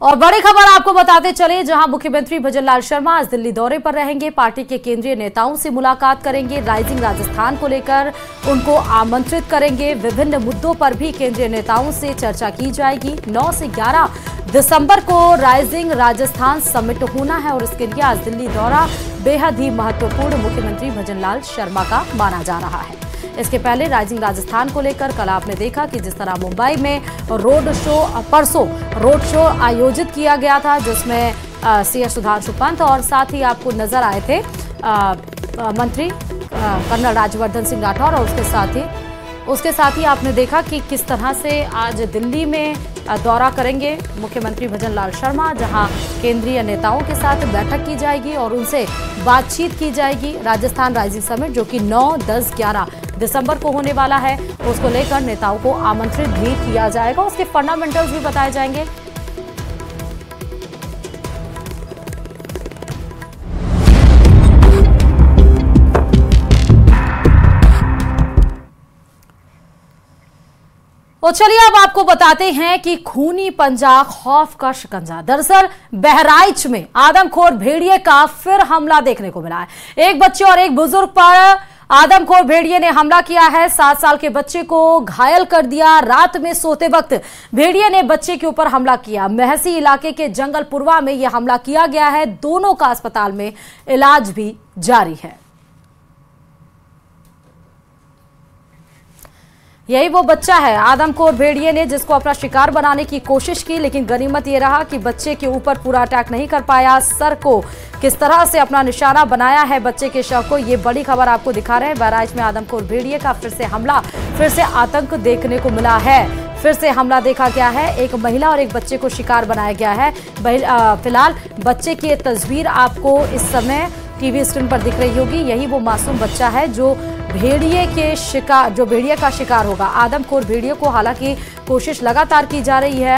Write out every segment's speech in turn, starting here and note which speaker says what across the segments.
Speaker 1: और बड़ी खबर आपको बताते चले, जहां मुख्यमंत्री भजनलाल शर्मा आज दिल्ली दौरे पर रहेंगे। पार्टी के केंद्रीय नेताओं से मुलाकात करेंगे। राइजिंग राजस्थान को लेकर उनको आमंत्रित करेंगे। विभिन्न मुद्दों पर भी केंद्रीय नेताओं से चर्चा की जाएगी। 9 से 11 दिसंबर को राइजिंग राजस्थान समिट होना है और इसके लिए आज दिल्ली दौरा बेहद ही महत्वपूर्ण मुख्यमंत्री भजनलाल शर्मा का माना जा रहा है। इसके पहले राइजिंग राजस्थान को लेकर कल आपने देखा कि जिस तरह मुंबई में परसों रोड शो आयोजित किया गया था, जिसमें सीएस सुधांशु पंत और साथ ही आपको नजर आए थे मंत्री कर्नल राज्यवर्धन सिंह राठौर और उसके साथ ही आपने देखा कि किस तरह से आज दिल्ली में दौरा करेंगे मुख्यमंत्री भजनलाल शर्मा, जहां केंद्रीय नेताओं के साथ बैठक की जाएगी और उनसे बातचीत की जाएगी। राजस्थान राइजिंग समिट जो कि 9, 10, 11 दिसंबर को होने वाला है, उसको लेकर नेताओं को आमंत्रित भी किया जाएगा। उसके फंडामेंटल्स भी बताए जाएंगे। तो चलिए अब आपको बताते हैं कि खूनी पंजा, खौफ का शिकंजा। दरअसल बहराइच में आदमखोर भेड़िए का फिर हमला देखने को मिला है। एक बच्चे और एक बुजुर्ग पर आदमखोर भेड़िए ने हमला किया है। 7 साल के बच्चे को घायल कर दिया। रात में सोते वक्त भेड़िए ने बच्चे के ऊपर हमला किया। महसी इलाके के जंगलपुरवा में यह हमला किया गया है। दोनों का अस्पताल में इलाज भी जारी है। यही वो बच्चा है आदमखोर भेड़िए ने जिसको अपना शिकार बनाने की कोशिश की, लेकिन गनीमत ये रहा कि बच्चे के ऊपर पूरा अटैक नहीं कर पाया। सर को किस तरह से अपना निशाना बनाया है बच्चे के शव को, ये बड़ी खबर आपको दिखा रहे हैं। बहराइच में आदमखोर भेड़िए का फिर से हमला, फिर से आतंक देखने को मिला है। फिर से हमला देखा गया है। एक महिला और एक बच्चे को शिकार बनाया गया है। फिलहाल बच्चे की तस्वीर आपको इस समय टीवी स्क्रीन पर दिख रही होगी। यही वो मासूम बच्चा है जो भेड़िए का शिकार होगा। आदमखोर भेड़िए को हालांकि कोशिश लगातार की जा रही है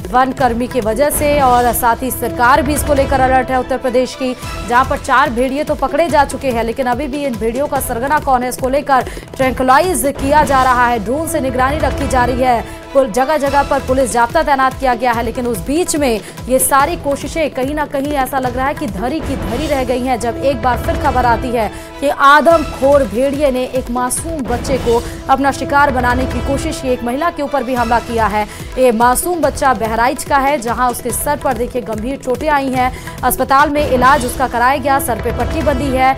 Speaker 1: वन कर्मी की वजह से, और साथ ही सरकार भी इसको लेकर अलर्ट है उत्तर प्रदेश की, जहां पर 4 भेड़िए तो पकड़े जा चुके हैं, लेकिन अभी भी इन भेड़ियों का सरगना कौन है इसको लेकर ट्रैंकुलाइज किया जा रहा है। ड्रोन से निगरानी रखी जा रही है। जगह जगह पर पुलिस जाब्ता तैनात किया गया है, लेकिन उस बीच में ये सारी कोशिशें कहीं ना कहीं ऐसा लग रहा है कि धरी की धरी रह गई हैं, जब एक बार फिर खबर आती है कि आदमखोर भेड़िए ने एक मासूम बच्चे को अपना शिकार बनाने की कोशिश की। एक महिला के ऊपर भी हमला किया है। ये मासूम बच्चा बहराइच का है, जहां उसके सर पर देखिए गंभीर चोटें आई हैं। अस्पताल में इलाज उसका कराया गया। सर पे पट्टी बंधी है।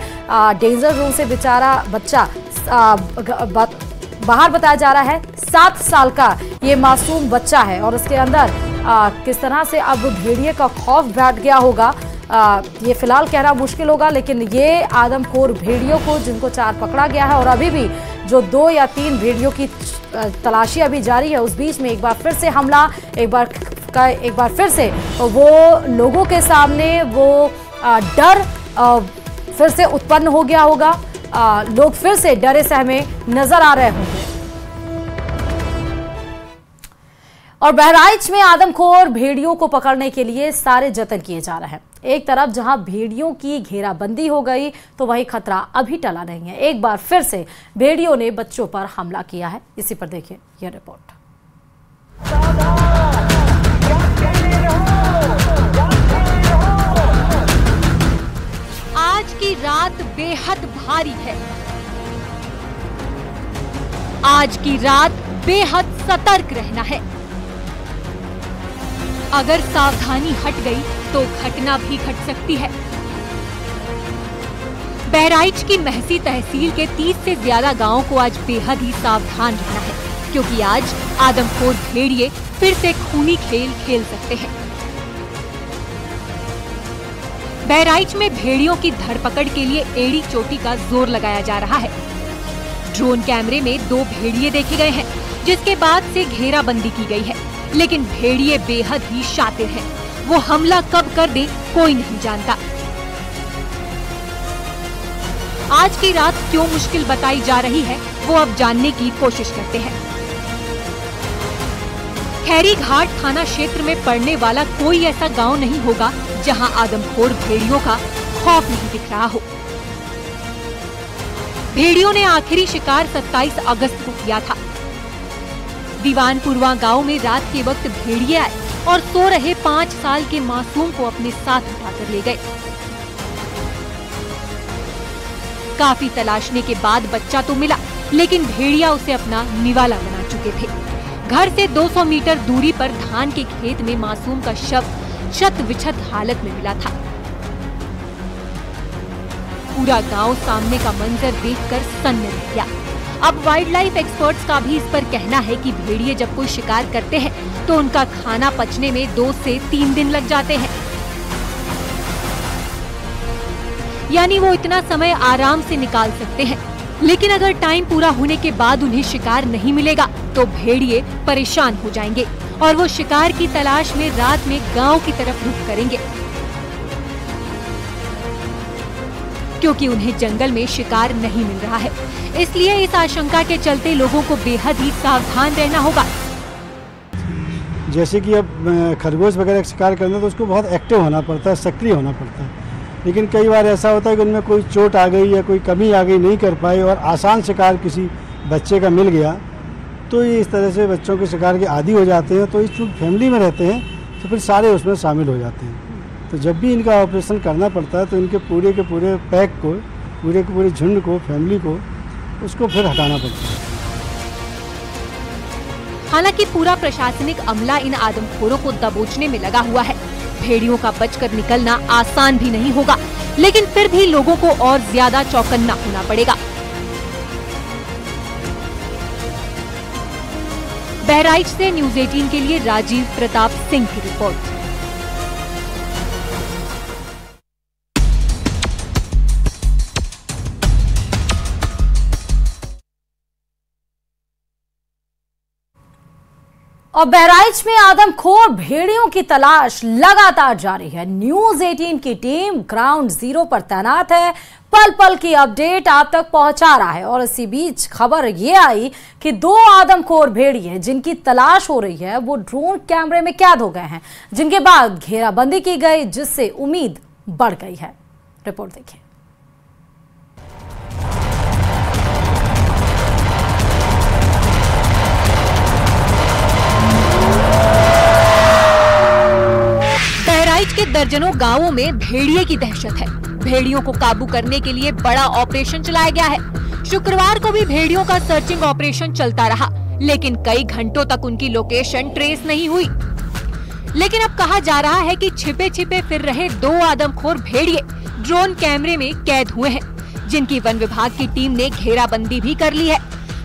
Speaker 1: डेंजर जोन से बेचारा बच्चा बाहर बताया जा रहा है। 7 साल का ये मासूम बच्चा है और उसके अंदर किस तरह से अब भेड़िए का खौफ बैठ गया होगा ये फिलहाल कहना मुश्किल होगा, लेकिन ये आदमखोर भेड़ियों को जिनको 4 पकड़ा गया है और अभी भी जो 2 या 3 भेड़ियों की तलाशी अभी जारी है, उस बीच में एक बार फिर से हमला, एक बार फिर से वो लोगों के सामने वो डर फिर से उत्पन्न हो गया होगा। लोग फिर से डरे सहमे नजर आ रहे होंगे। और बहराइच में आदमखोर भेड़ियों को पकड़ने के लिए सारे जतन किए जा रहे हैं। एक तरफ जहां भेड़ियों की घेराबंदी हो गई, तो वहीं खतरा अभी टला नहीं है। एक बार फिर से भेड़ियों ने बच्चों पर हमला किया है। इसी पर देखिए यह रिपोर्ट।
Speaker 2: आज की रात बेहद भारी है। आज की रात बेहद सतर्क रहना है। अगर सावधानी हट गई तो घटना भी घट सकती है। बहराइच की महसी तहसील के 30 से ज्यादा गांवों को आज बेहद ही सावधान रहना है, क्योंकि आज आदमखोर भेड़िए फिर से खूनी खेल खेल सकते हैं। बहराइच में भेड़ियों की धरपकड़ के लिए एड़ी चोटी का जोर लगाया जा रहा है। ड्रोन कैमरे में 2 भेड़िए देखे गए हैं, जिसके बाद से घेराबंदी की गई है, लेकिन भेड़िए बेहद ही शातिर हैं। वो हमला कब कर दे कोई नहीं जानता। आज की रात क्यों मुश्किल बताई जा रही है, वो अब जानने की कोशिश करते हैं। खैरी घाट थाना क्षेत्र में पड़ने वाला कोई ऐसा गांव नहीं होगा जहां आदमखोर भेड़ियों का खौफ नहीं दिख रहा हो। भेड़ियों ने आखिरी शिकार 27 अगस्त को किया था। दीवानपुरवा गांव में रात के वक्त भेड़िए आए और सो रहे 5 साल के मासूम को अपने साथ उठाकर ले गए। काफी तलाशने के बाद बच्चा तो मिला, लेकिन भेड़िया उसे अपना निवाला बना चुके थे। घर से 200 मीटर दूरी पर धान के खेत में मासूम का शव शत विक्षत हालत में मिला था। पूरा गांव सामने का मंजर देखकर सन्न रह गया। अब वाइल्ड लाइफ एक्सपर्ट्स का भी इस पर कहना है कि भेड़िए जब कोई शिकार करते हैं तो उनका खाना पचने में 2 से 3 दिन लग जाते हैं, यानी वो इतना समय आराम से निकाल सकते हैं। लेकिन अगर टाइम पूरा होने के बाद उन्हें शिकार नहीं मिलेगा तो भेड़िए परेशान हो जाएंगे और वो शिकार की तलाश में रात में गांव की तरफ रुख करेंगे, क्योंकि उन्हें जंगल में शिकार नहीं मिल रहा है। इसलिए इस आशंका के चलते लोगों को बेहद ही सावधान रहना होगा।
Speaker 3: जैसे कि अब खरगोश वगैरह शिकार करना है तो उसको बहुत एक्टिव होना पड़ता है, सक्रिय होना पड़ता है। लेकिन कई बार ऐसा होता है कि उनमें कोई चोट आ गई या कोई कमी आ गई, नहीं कर पाए और आसान शिकार किसी बच्चे का मिल गया, तो ये इस तरह से बच्चों के शिकार के आदी हो जाते हैं। तो इस चूँकि फैमिली में रहते हैं तो फिर सारे उसमें शामिल हो जाते हैं। तो जब भी इनका ऑपरेशन करना पड़ता है तो इनके पूरे के पूरे पैक को, पूरे के पूरे झुंड को, फैमिली को, उसको फिर हटाना पड़ता है।
Speaker 2: हालांकि पूरा प्रशासनिक अमला इन आदमखोरों को दबोचने में लगा हुआ है। भेड़ियों का बचकर निकलना आसान भी नहीं होगा, लेकिन फिर भी लोगों को और ज्यादा चौकन्ना होना पड़ेगा। बहराइच से न्यूज़ 18 के लिए राजीव प्रताप सिंह की रिपोर्ट।
Speaker 1: और बहराइच में आदमखोर भेड़ियों की तलाश लगातार जारी है। न्यूज़ 18 की टीम ग्राउंड जीरो पर तैनात है, पल पल की अपडेट आप तक पहुंचा रहा है। और इसी बीच खबर ये आई कि 2 आदमखोर भेड़िए जिनकी तलाश हो रही है वो ड्रोन कैमरे में कैद हो गए हैं, जिनके बाद घेराबंदी की गई, जिससे उम्मीद बढ़ गई है। रिपोर्ट देखिए।
Speaker 2: बहराइच के दर्जनों गांवों में भेड़िए की दहशत है। भेड़ियों को काबू करने के लिए बड़ा ऑपरेशन चलाया गया है। शुक्रवार को भी भेड़ियों का सर्चिंग ऑपरेशन चलता रहा, लेकिन कई घंटों तक उनकी लोकेशन ट्रेस नहीं हुई। लेकिन अब कहा जा रहा है कि छिपे छिपे फिर रहे 2 आदमखोर भेड़िए ड्रोन कैमरे में कैद हुए हैं, जिनकी वन विभाग की टीम ने घेराबंदी भी कर ली है,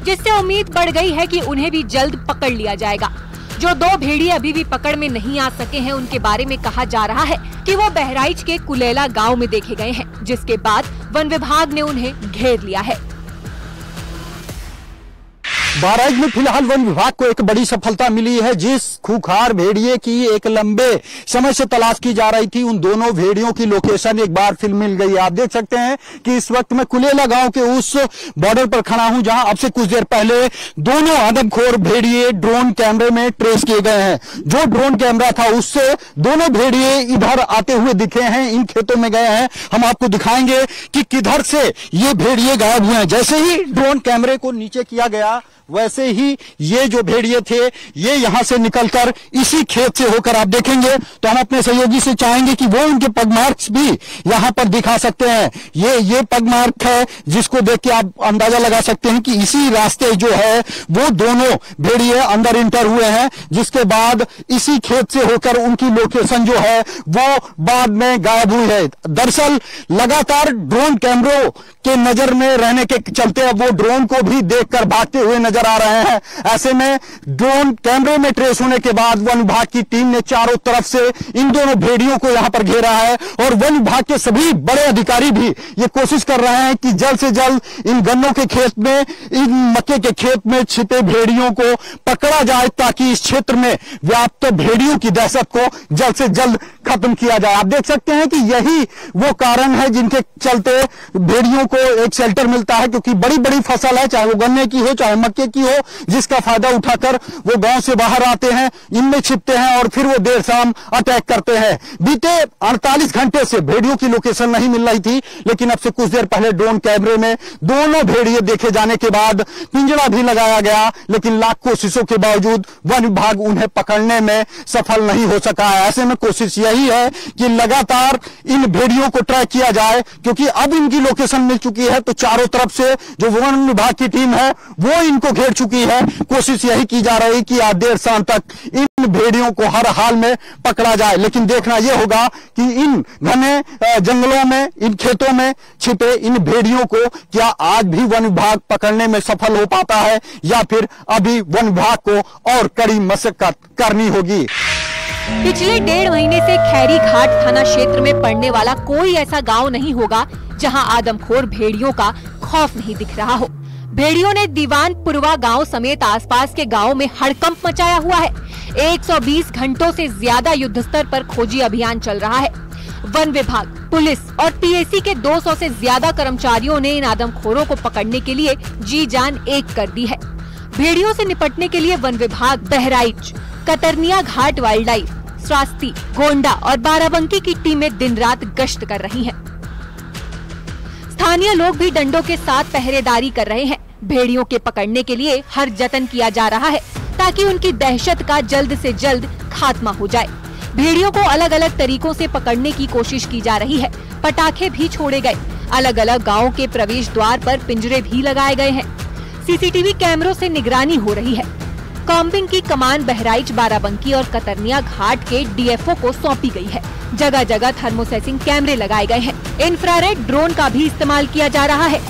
Speaker 2: जिससे उम्मीद बढ़ गई है कि उन्हें भी जल्द पकड़ लिया जाएगा। जो 2 भेड़िए अभी भी पकड़ में नहीं आ सके हैं, उनके बारे में कहा जा रहा है कि वो बहराइच के कुलेला गांव में देखे गए हैं, जिसके बाद वन विभाग ने उन्हें घेर लिया है।
Speaker 4: बहराइच में फिलहाल वन विभाग को एक बड़ी सफलता मिली है। जिस खूंखार भेड़िए की एक लंबे समय से तलाश की जा रही थी, उन दोनों भेड़ियों की लोकेशन एक बार फिर मिल गई है। आप देख सकते हैं कि इस वक्त मैं कुलेला गांव के उस बॉर्डर पर खड़ा हूं जहां अब से कुछ देर पहले दोनों आदमखोर भेड़िए ड्रोन कैमरे में ट्रेस किए गए हैं। जो ड्रोन कैमरा था उससे दोनों भेड़िए इधर आते हुए दिखे हैं, इन खेतों में गए हैं। हम आपको दिखाएंगे कि किधर से ये भेड़िए गायब हुए हैं। जैसे ही ड्रोन कैमरे को नीचे किया गया, वैसे ही ये जो भेड़िए थे ये यहां से निकलकर इसी खेत से होकर आप देखेंगे तो हम अपने सहयोगी से चाहेंगे कि वो उनके पग मार्क्स भी यहां पर दिखा सकते हैं। ये पग मार्क है जिसको देख के आप अंदाजा लगा सकते हैं कि इसी रास्ते जो है वो दोनों भेड़िए अंदर इंटर हुए हैं, जिसके बाद इसी खेत से होकर उनकी लोकेशन जो है वो बाद में गायब हुई है। दरअसल लगातार ड्रोन कैमरों के नजर में रहने के चलते अब वो ड्रोन को भी देखकर भागते हुए नजर आ रहे हैं। ऐसे में ड्रोन कैमरे में ट्रेस होने के बाद वन विभाग की टीम ने चारों तरफ से इन दोनों भेड़ियों को यहां पर घेरा है और वन विभाग के सभी बड़े अधिकारी भी ये कोशिश कर रहे हैं कि जल्द से जल्द इन गन्नों के खेत में, इन मक्के के खेत में छिपे भेड़ियों को पकड़ा जाए, ताकि इस क्षेत्र में व्याप्त भेड़ियों की दहशत को जल्द से जल्द खत्म किया जाए। आप देख सकते हैं कि यही वो कारण है जिनके चलते भेड़ियों को एक शेल्टर मिलता है, क्योंकि बड़ी बड़ी फसल है, चाहे वो गन्ने की हो, चाहे मक्के की हो, जिसका फायदा उठाकर वो गांव से बाहर आते हैं, इनमें छिपते हैं और फिर वो देर शाम अटैक करते हैं। बीते 48 घंटे से भेड़ियों की लोकेशन नहीं मिल रही थी, लेकिन अब से कुछ देर पहले ड्रोन कैमरे में दोनों भेड़िए देखे जाने के बाद पिंजरा भी लगाया गया, लेकिन लाख कोशिशों के बावजूद वन विभाग उन्हें पकड़ने में सफल नहीं हो सका है। ऐसे में कोशिश यही है कि लगातार इन भेड़ियों को ट्रैक किया जाए, क्योंकि अब इनकी लोकेशन मिल चुकी है तो चारों तरफ से जो वन विभाग की टीम है वो इनको घेर चुकी है। कोशिश यही की जा रही कि आज देर शाम तक इन भेड़ियों को हर हाल में पकड़ा जाए, लेकिन देखना यह होगा कि इन घने जंगलों में, इन खेतों में छिपे इन भेड़ियों को क्या आज भी वन विभाग पकड़ने में सफल हो पाता है या फिर अभी वन विभाग को और कड़ी मशक्कत करनी होगी।
Speaker 2: पिछले 1.5 महीने से खैरी घाट थाना क्षेत्र में पड़ने वाला कोई ऐसा गांव नहीं होगा जहां आदमखोर भेड़ियों का खौफ नहीं दिख रहा हो। भेड़ियों ने दीवानपुरवा गांव समेत आसपास के गांवों में हड़कंप मचाया हुआ है। 120 घंटों से ज्यादा युद्ध स्तर पर खोजी अभियान चल रहा है। वन विभाग, पुलिस और पीएसी के 200 से ज्यादा कर्मचारियों ने इन आदमखोरों को पकड़ने के लिए जी जान एक कर दी है। भेड़ियों से निपटने के लिए वन विभाग बहराइच, कतरनिया घाट वाइल्ड लाइफ, श्रास्ती, गोंडा और बाराबंकी की टीमें दिन रात गश्त कर रही हैं। स्थानीय लोग भी डंडों के साथ पहरेदारी कर रहे हैं। भेड़ियों के पकड़ने के लिए हर जतन किया जा रहा है ताकि उनकी दहशत का जल्द से जल्द खात्मा हो जाए। भेड़ियों को अलग अलग तरीकों से पकड़ने की कोशिश की जा रही है। पटाखे भी छोड़े गए। अलग अलग गाँव के प्रवेश द्वार पर पिंजरे भी लगाए गए हैं। सीसीटीवी कैमरों से निगरानी हो रही है। कॉम्बिंग की कमान बहराइच, बाराबंकी और कतरनिया घाट के डीएफओ को सौंपी गई है। जगह जगह थर्मोसेसिंग कैमरे लगाए गए हैं। इंफ्रारेड ड्रोन का भी इस्तेमाल किया जा रहा है।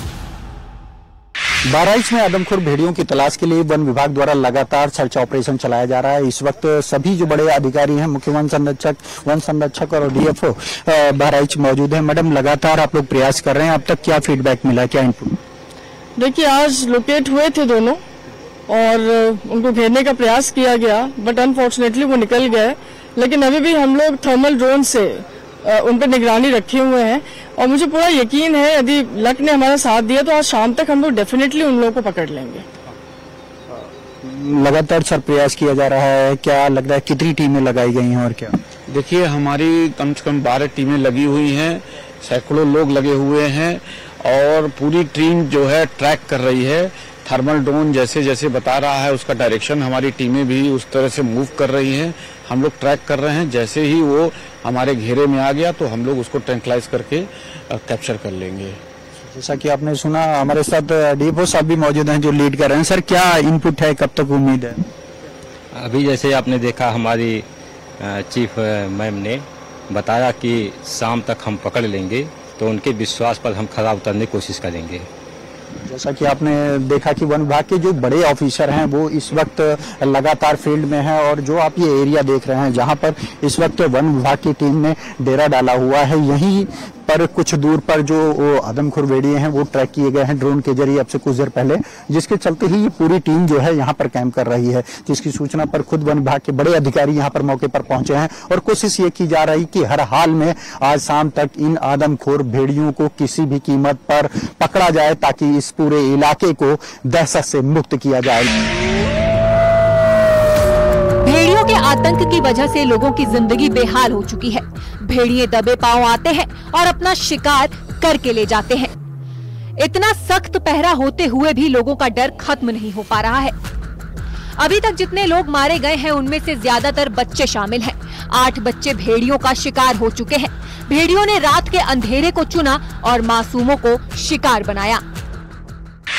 Speaker 4: बहराइच में आदमखोर भेड़ियों की तलाश के लिए वन विभाग द्वारा लगातार सर्च ऑपरेशन चलाया जा रहा है। इस वक्त सभी जो बड़े अधिकारी हैं, मुख्य वन संरक्षक और डीएफओ बहराइच मौजूद हैं। मैडम, लगातार आप लोग प्रयास कर रहे हैं, अब तक क्या फीडबैक मिला, क्या इनपुट?
Speaker 5: देखिए, आज लोकेट हुए थे दोनों और उनको घेरने का प्रयास किया गया, बट अनफॉर्चुनेटली वो निकल गए। लेकिन अभी भी हम लोग थर्मल ड्रोन से उन पर निगरानी रखे हुए हैं और मुझे पूरा यकीन है यदि लक ने हमारा साथ दिया तो आज शाम तक हम लोग डेफिनेटली उन लोगों को पकड़ लेंगे।
Speaker 4: लगातार सर प्रयास किया जा रहा है, क्या लग रहा है कितनी टीमें लगाई गई हैं और क्या?
Speaker 6: देखिए, हमारी कम से कम 12 टीमें लगी हुई हैं, सैकड़ों लोग लगे हुए हैं और पूरी टीम जो है ट्रैक कर रही है। थर्मल ड्रोन जैसे जैसे बता रहा है उसका डायरेक्शन हमारी टीमें भी उस तरह से मूव कर रही हैं। हम लोग ट्रैक कर रहे हैं। जैसे ही वो हमारे घेरे में आ गया तो हम लोग उसको ट्रैंक्लाइज करके कैप्चर कर लेंगे।
Speaker 4: जैसा कि आपने सुना, हमारे साथ डीएफओ साहब भी मौजूद हैं जो लीड कर रहे हैं। सर, क्या इनपुट है, कब तक उम्मीद है?
Speaker 7: अभी जैसे आपने देखा, हमारी चीफ मैम ने बताया कि शाम तक हम पकड़ लेंगे, तो उनके विश्वास पर हम खरा उतरने की कोशिश करेंगे।
Speaker 4: जैसा कि आपने देखा कि वन विभाग के जो बड़े ऑफिसर हैं वो इस वक्त लगातार फील्ड में हैं और जो आप ये एरिया देख रहे हैं जहां पर इस वक्त वन विभाग की टीम ने डेरा डाला हुआ है, यहीं पर कुछ दूर पर जो आदमखोर भेड़िए हैं वो ट्रैक किए गए हैं ड्रोन के जरिए अब से कुछ देर पहले, जिसके चलते ही ये पूरी टीम जो है यहाँ पर कैंप कर रही है, जिसकी सूचना पर खुद वन विभाग के बड़े अधिकारी यहाँ पर मौके पर पहुंचे हैं और कोशिश ये की जा रही कि हर हाल में आज शाम तक इन आदमखोर भेड़ियों को किसी भी कीमत पर पकड़ा जाए ताकि इस पूरे इलाके को दहशत से मुक्त किया जाए।
Speaker 2: भेड़ियों के आतंक की वजह से लोगों की जिंदगी बेहाल हो चुकी है। भेड़िए दबे पांव आते हैं और अपना शिकार करके ले जाते हैं। इतना सख्त पहरा होते हुए भी लोगों का डर खत्म नहीं हो पा रहा है। अभी तक जितने लोग मारे गए हैं उनमें से ज्यादातर बच्चे शामिल हैं। 8 बच्चे भेड़ियों का शिकार हो चुके हैं। भेड़ियों ने रात के अंधेरे को चुना और मासूमों को शिकार बनाया।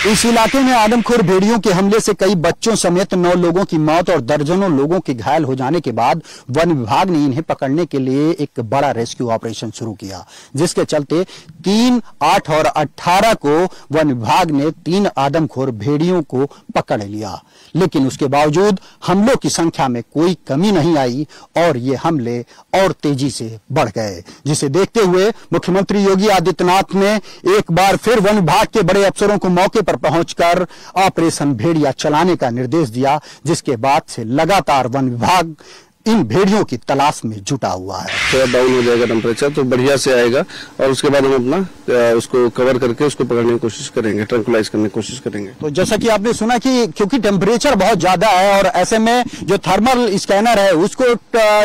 Speaker 4: इस इलाके में आदमखोर भेड़ियों के हमले से कई बच्चों समेत 9 लोगों की मौत और दर्जनों लोगों के घायल हो जाने के बाद वन विभाग ने इन्हें पकड़ने के लिए एक बड़ा रेस्क्यू ऑपरेशन शुरू किया, जिसके चलते 3, 8 और 18 को वन विभाग ने 3 आदमखोर भेड़ियों को पकड़ लिया। लेकिन उसके बावजूद हमलों की संख्या में कोई कमी नहीं आई और ये हमले और तेजी से बढ़ गए, जिसे देखते हुए मुख्यमंत्री योगी आदित्यनाथ ने एक बार फिर वन विभाग के बड़े अफसरों को मौके पर पहुंचकर ऑपरेशन भेड़िया चलाने का निर्देश दिया, जिसके बाद से लगातार वन विभाग इन भेड़ियों की तलाश में जुटा हुआ है।
Speaker 8: थोड़ा डाउन हो जाएगा टेम्परेचर तो बढ़िया से आएगा और उसके बाद हम अपना उसको कवर करके उसको पकड़ने की कोशिश करेंगे, ट्रैंकुलाइज करने की कोशिश करेंगे।
Speaker 4: तो जैसा कि आपने सुना कि क्योंकि टेम्परेचर बहुत ज्यादा है और ऐसे में जो थर्मल स्कैनर है उसको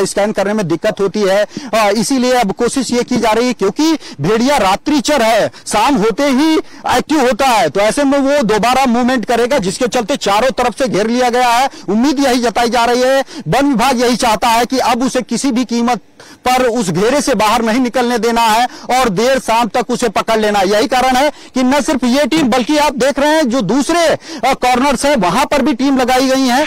Speaker 4: स्कैन करने में दिक्कत होती है, इसीलिए अब कोशिश ये की जा रही है क्योंकि भेड़िया रात्रिचर है, शाम होते ही एक्टिव होता है, तो ऐसे में वो दोबारा मूवमेंट करेगा, जिसके चलते चारों तरफ से घेर लिया गया है। उम्मीद यही जताई जा रही है, वन विभाग यही चाहता है कि अब उसे किसी भी कीमत पर उस घेरे से बाहर नहीं निकलने देना है और देर शाम तक उसे पकड़ लेना। यही कारण है कि न सिर्फ ये टीम बल्कि आप देख रहे हैं जो दूसरे कॉर्नर्स हैं वहां पर भी टीम लगाई गई है।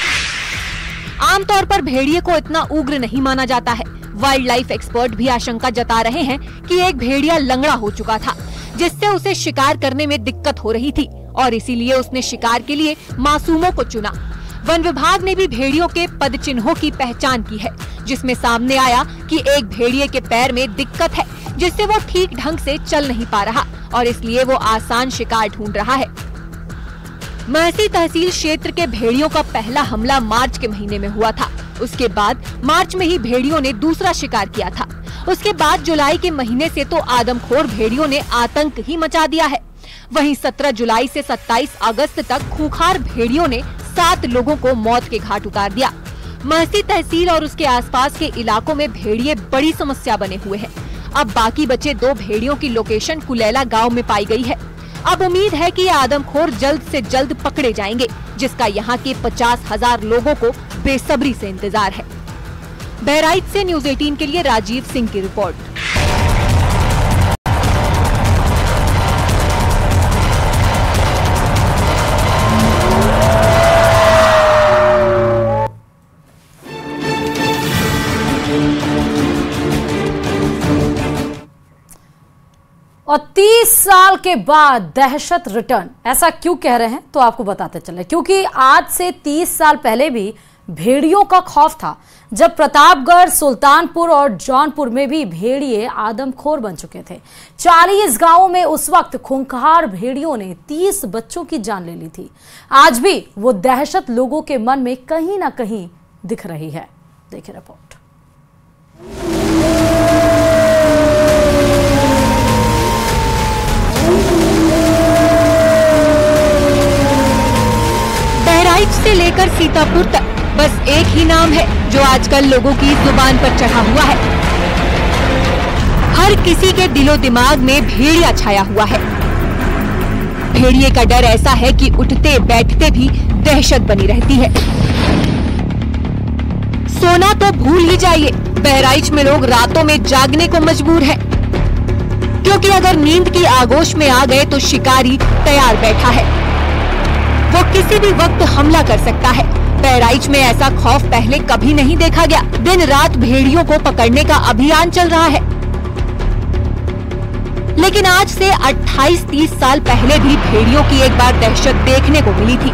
Speaker 2: आमतौर पर भेड़िए को इतना उग्र नहीं माना जाता है। वाइल्ड लाइफ एक्सपर्ट भी आशंका जता रहे हैं कि एक भेड़िया लंगड़ा हो चुका था, जिससे उसे शिकार करने में दिक्कत हो रही थी और इसीलिए उसने शिकार के लिए मासूमों को चुना। वन विभाग ने भी भेड़ियों के पद चिन्हों की पहचान की है, जिसमें सामने आया कि एक भेड़िए के पैर में दिक्कत है, जिससे वो ठीक ढंग से चल नहीं पा रहा और इसलिए वो आसान शिकार ढूंढ रहा है। महसी तहसील क्षेत्र के भेड़ियों का पहला हमला मार्च के महीने में हुआ था। उसके बाद मार्च में ही भेड़ियों ने दूसरा शिकार किया था। उसके बाद जुलाई के महीने से तो आदमखोर भेड़ियों ने आतंक ही मचा दिया है। वहीं 17 जुलाई से 27 अगस्त तक खूंखार भेड़ियों ने 7 लोगों को मौत के घाट उतार दिया। महसी तहसील और उसके आसपास के इलाकों में भेड़िए बड़ी समस्या बने हुए हैं। अब बाकी बचे 2 भेड़ियों की लोकेशन कुलेला गांव में पाई गई है। अब उम्मीद है कि आदमखोर जल्द से जल्द पकड़े जाएंगे, जिसका यहाँ के 50,000 लोगों को बेसब्री से इंतजार है। बहराइच से न्यूज़ 18 के लिए राजीव सिंह की रिपोर्ट।
Speaker 1: और 30 साल के बाद दहशत रिटर्न, ऐसा क्यों कह रहे हैं तो आपको बताते चले, क्योंकि आज से 30 साल पहले भी भेड़ियों का खौफ था, जब प्रतापगढ़, सुल्तानपुर और जौनपुर में भी भेड़िए आदमखोर बन चुके थे। 40 गांवों में उस वक्त खूंखार भेड़ियों ने 30 बच्चों की जान ले ली थी। आज भी वो दहशत लोगों के मन में कहीं ना कहीं दिख रही है। देखिए रिपोर्ट।
Speaker 2: बहराइच से लेकर सीतापुर तक बस एक ही नाम है जो आजकल लोगों की जुबान पर चढ़ा हुआ है। हर किसी के दिलो दिमाग में भेड़िया छाया हुआ है। भेड़िए का डर ऐसा है कि उठते बैठते भी दहशत बनी रहती है। सोना तो भूल ही जाइए, बहराइच में लोग रातों में जागने को मजबूर हैं, क्योंकि अगर नींद की आगोश में आ गए तो शिकारी तैयार बैठा है। वो किसी भी वक्त हमला कर सकता है। बहराइच में ऐसा खौफ पहले कभी नहीं देखा गया। दिन रात भेड़ियों को पकड़ने का अभियान चल रहा है, लेकिन आज से 28-30 साल पहले भी भेड़ियों की एक बार दहशत देखने को मिली थी।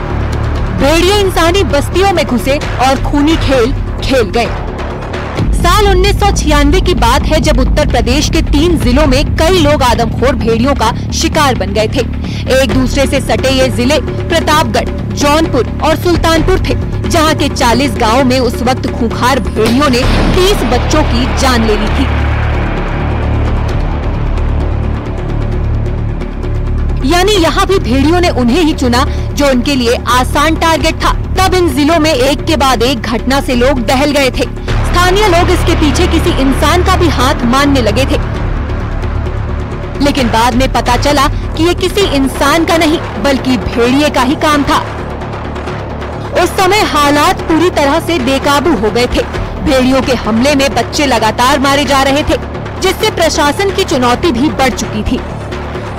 Speaker 2: भेड़िए इंसानी बस्तियों में घुसे और खूनी खेल खेल गए। साल 1996 की बात है, जब उत्तर प्रदेश के 3 जिलों में कई लोग आदमखोर भेड़ियों का शिकार बन गए थे। एक दूसरे से सटे ये जिले प्रतापगढ़, जौनपुर और सुल्तानपुर थे, जहां के 40 गांवों में उस वक्त खूंखार भेड़ियों ने 30 बच्चों की जान ले ली थी। यानी यहाँ भी भेड़ियों ने उन्हें ही चुना जो उनके लिए आसान टारगेट था। तब इन जिलों में एक के बाद एक घटना से लोग दहल गए थे। स्थानीय लोग इसके पीछे किसी इंसान का भी हाथ मानने लगे थे, लेकिन बाद में पता चला कि ये किसी इंसान का नहीं बल्कि भेड़िए का ही काम था। उस समय हालात पूरी तरह से बेकाबू हो गए थे। भेड़ियों के हमले में बच्चे लगातार मारे जा रहे थे, जिससे प्रशासन की चुनौती भी बढ़ चुकी थी।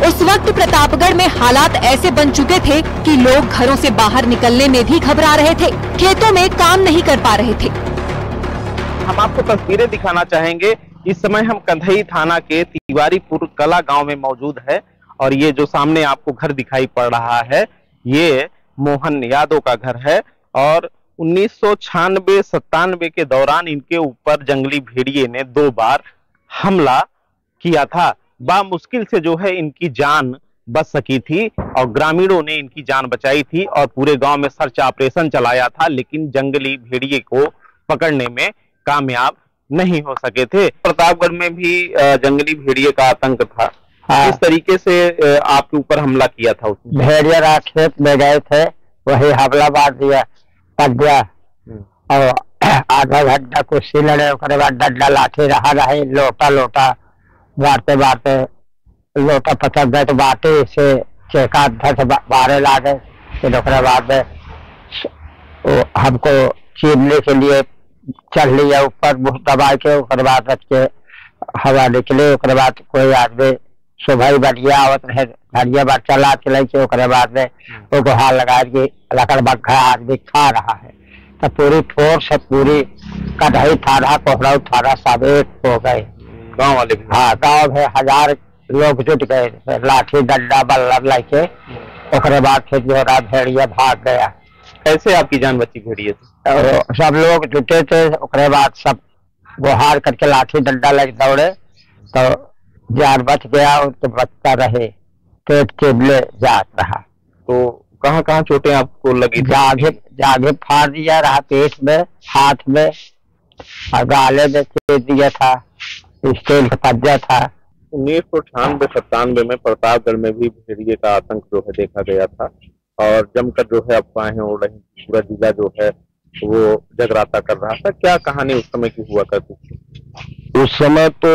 Speaker 2: उस वक्त प्रतापगढ़ में हालात ऐसे बन चुके थे कि लोग घरों से बाहर निकलने में भी घबरा रहे थे, खेतों में काम नहीं कर पा रहे थे।
Speaker 9: हम आपको तस्वीरें दिखाना चाहेंगे। इस समय हम कंधई थाना के तिवारीपुर कला गांव में मौजूद है और ये जो सामने आपको घर दिखाई पड़ रहा है, ये मोहन यादव का घर है और 1996-97 के दौरान इनके ऊपर जंगली भेड़िए ने 2 बार हमला किया था। बामुश्किल से जो है इनकी जान बच सकी थी और ग्रामीणों ने इनकी जान बचाई थी और पूरे गांव में सर्च ऑपरेशन चलाया था, लेकिन जंगली भेड़िए को पकड़ने में कामयाब नहीं हो सके थे। प्रतापगढ़ में भी जंगली भेड़िए का आतंक था। किस तरीके से आपके ऊपर हमला किया था? उसने
Speaker 10: भेड़िया रात खेत में गए थे, वही हमला मार दिया, पक गया और आधा घंटा कुर्सी लड़े, उसके बाद डंडा लाठी रहा लोटा मारते मारते लोटा पचक गए तो बाटे से चेका से बारे ला गए। फिर उसके बाद में हमको छीनने के लिए चढ़ लिया ऊपर मुँह दबा के, उसके बाद रख के हवा निकले। उसके बाद कोई आदमी सुबह बढ़िया आवत रहे, बढ़िया बात चला चला के, उसके बाद में वो गुहार लगा के लकड़ बग्घा आदमी खा रहा है। तो पूरी फोर्स पूरी कढ़ाई थाना कोहरा थाना सब एक हो गए,
Speaker 9: गांव वाले भी।
Speaker 10: हाँ, गांव में 1000 लोग जुट गए, लाठी डंडा बल्लम लेके। उसके बाद फिर जो भेड़िया भाग गया।
Speaker 9: कैसे आपकी जान बची भेड़िए से?
Speaker 10: और सब लोग जुटे थे, उसके बाद सब गुहार करके लाठी डंडा लग दौड़े तो जान बच गया। तो बचता रहे, पेट चिबले जात रहा।
Speaker 9: तो कहाँ कहाँ चोटें आपको लगी?
Speaker 10: जागे फाड़ दिया रहा, पेट में, हाथ में और गाले में छेद दिया था, स्टील का पंजा था।
Speaker 9: 1998-97 में प्रतापगढ़ में भी भेड़िए का आतंक जो है देखा गया था और जमकर जो है अफवाहें उड़ रही, पूरा जिला जो है वो जगराता कर रहा था। क्या कहानी उस समय की हुआ करती थी?
Speaker 11: उस समय तो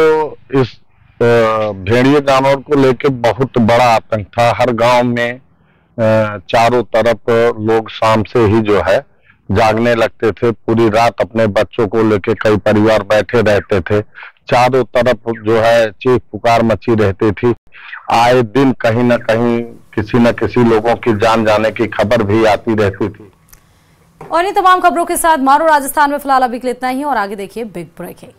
Speaker 11: इस भेड़िए जानवर को लेके बहुत बड़ा आतंक था। हर गांव में चारों तरफ लोग शाम से ही जो है जागने लगते थे, पूरी रात अपने बच्चों को लेके कई परिवार बैठे रहते थे। चारों तरफ जो है चीख पुकार मची रहती थी। आए दिन कहीं न कहीं किसी न किसी लोगों की जान जाने की खबर भी आती रहती थी।
Speaker 1: और इन तमाम खबरों के साथ मारो राजस्थान में फिलहाल अभी के लिए इतना ही, और आगे देखिए बिग ब्रेकिंग।